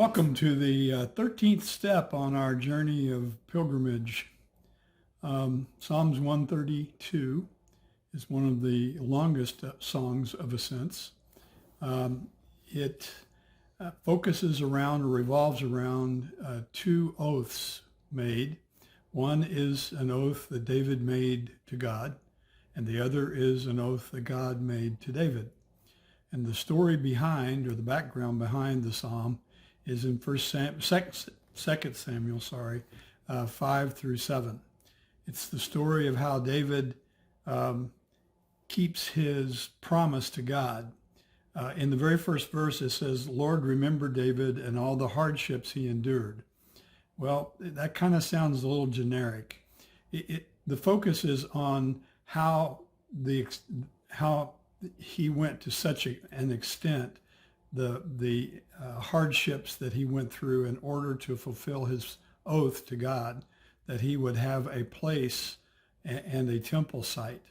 Welcome to the 13th step on our journey of pilgrimage. Psalms 132 is one of the longest songs of ascents. It focuses around or revolves around two oaths made. One is an oath that David made to God, and the other is an oath that God made to David. And the story behind, or the background behind the psalm, is in 2 Samuel, 5 through 7. It's the story of how David keeps his promise to God. In the very first verse, it says, "Lord, remember David and all the hardships he endured." Well, that kind of sounds a little generic. The focus is on how he went to such an extent, the hardships that he went through in order to fulfill his oath to God, that he would have a place and a temple site.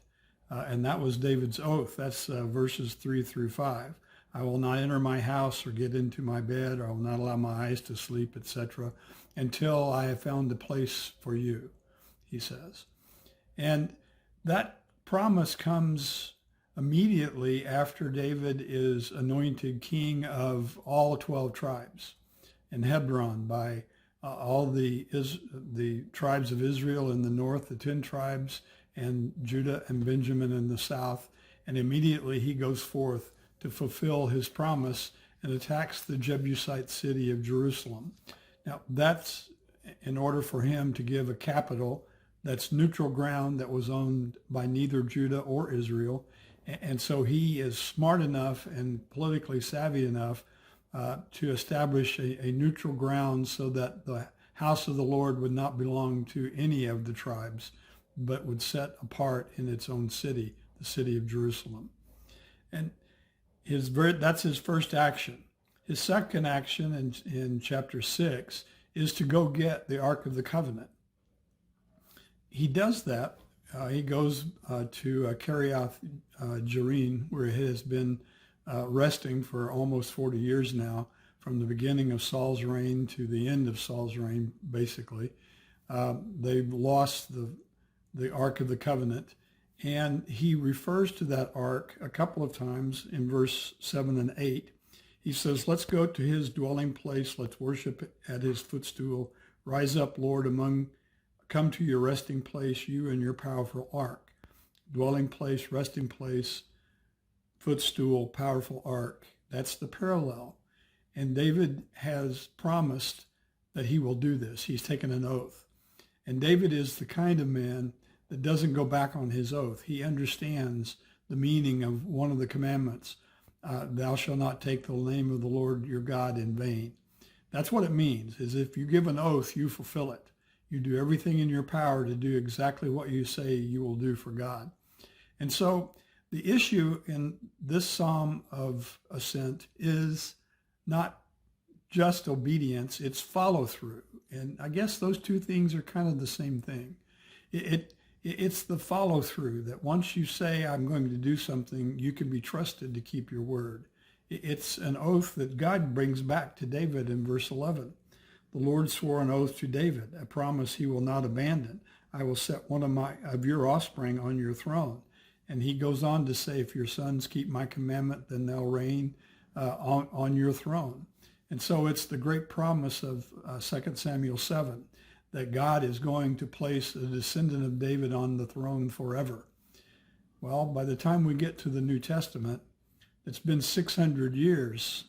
And that was David's oath. That's verses 3 through 5. "I will not enter my house or get into my bed, or I will not allow my eyes to sleep, etc., until I have found a place for you," he says. And that promise comes immediately after David is anointed king of all 12 tribes in Hebron by all the tribes of Israel in the north, the 10 tribes, and Judah and Benjamin in the south. And immediately he goes forth to fulfill his promise and attacks the Jebusite city of Jerusalem. Now, that's in order for him to give a capital that's neutral ground that was owned by neither Judah or Israel. And so he is smart enough and politically savvy enough to establish a neutral ground so that the house of the Lord would not belong to any of the tribes, but would set apart in its own city, the city of Jerusalem. And that's his first action. His second action in chapter 6 is to go get the Ark of the Covenant. He does that. He goes to Kiriath Jearim, where it has been resting for almost 40 years now, from the beginning of Saul's reign to the end of Saul's reign, basically. They've lost the Ark of the Covenant, and he refers to that Ark a couple of times in verse 7 and 8. He says, "Let's go to his dwelling place. Let's worship at his footstool. Rise up, Lord, come to your resting place, you and your powerful ark." Dwelling place, resting place, footstool, powerful ark. That's the parallel. And David has promised that he will do this. He's taken an oath. And David is the kind of man that doesn't go back on his oath. He understands the meaning of one of the commandments, "Thou shalt not take the name of the Lord your God in vain." That's what it means, is if you give an oath, you fulfill it. You do everything in your power to do exactly what you say you will do for God. And so the issue in this Psalm of Ascent is not just obedience, it's follow through. And I guess those two things are kind of the same thing. It's the follow through, that once you say, "I'm going to do something," you can be trusted to keep your word. It's an oath that God brings back to David in verse 11. "The Lord swore an oath to David, a promise he will not abandon. I will set one of your offspring on your throne." And he goes on to say, "If your sons keep my commandment, then they'll reign on your throne." And so it's the great promise of 2 Samuel 7, that God is going to place a descendant of David on the throne forever. Well, by the time we get to the New Testament, it's been 600 years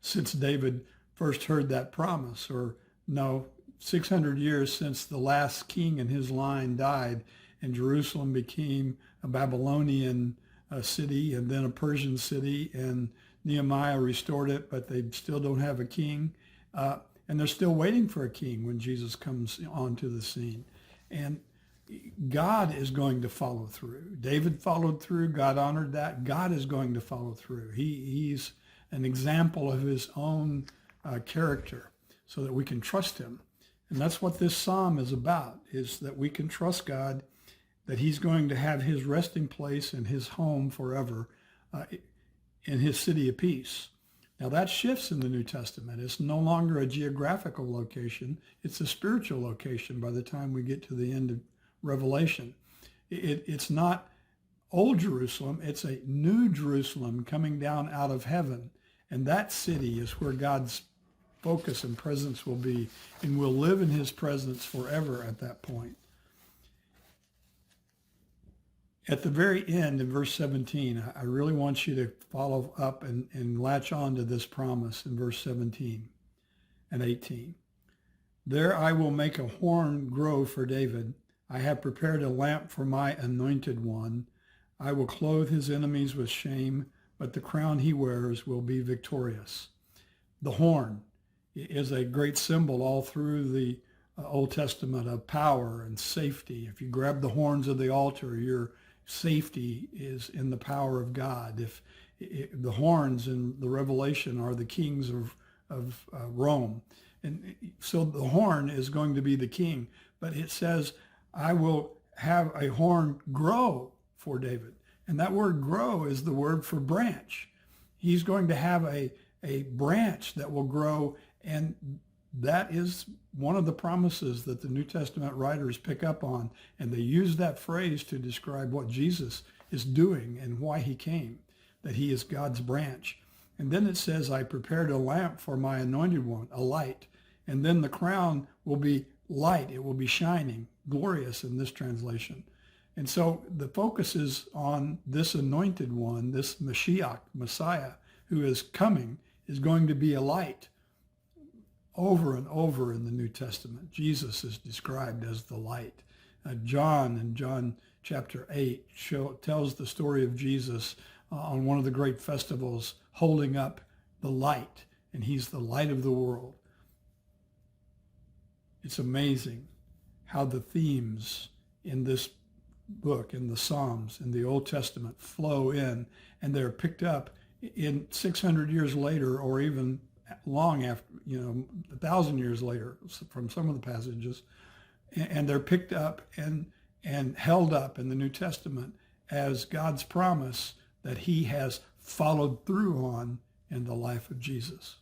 since David first heard that promise, or no, 600 years since the last king in his line died and Jerusalem became a Babylonian city and then a Persian city, and Nehemiah restored it, but they still don't have a king. And they're still waiting for a king when Jesus comes onto the scene. And God is going to follow through. David followed through. God honored that. God is going to follow through. He's an example of his own character, so that we can trust him. And that's what this psalm is about, is that we can trust God, that he's going to have his resting place and his home forever in his city of peace. Now that shifts in the New Testament. It's no longer a geographical location. It's a spiritual location by the time we get to the end of Revelation. It's not Old Jerusalem. It's a new Jerusalem coming down out of heaven. And that city is where God's focus and presence will be, and we'll live in his presence forever at that point. At the very end, in verse 17, I really want you to follow up and latch on to this promise in verse 17 and 18. There I will make a horn grow for David. I have prepared a lamp for my anointed one. I will clothe his enemies with shame, but the crown he wears will be victorious. The horn is a great symbol all through the Old Testament of power and safety. If you grab the horns of the altar, your safety is in the power of God. If the horns in the Revelation are the kings of Rome. And so the horn is going to be the king. But it says, I will have a horn grow for David. And that word grow is the word for branch. He's going to have a branch that will grow, and that is one of the promises that the New Testament writers pick up on, and they use that phrase to describe what Jesus is doing and why he came, that he is God's branch. And then it says, I prepared a lamp for my anointed one, a light. And then the crown will be light. It will be shining, glorious in this translation. And so the focus is on this anointed one, this Mashiach, Messiah, who is coming, is going to be a light. Over and over in the New Testament, Jesus is described as the light. John in John chapter 8 tells the story of Jesus on one of the great festivals holding up the light, and he's the light of the world. It's amazing how the themes in this book, in the Psalms, in the Old Testament flow in, and they're picked up in 600 years later, or even long after, 1,000 years later from some of the passages, and they're picked up and held up in the New Testament as God's promise that he has followed through on in the life of Jesus.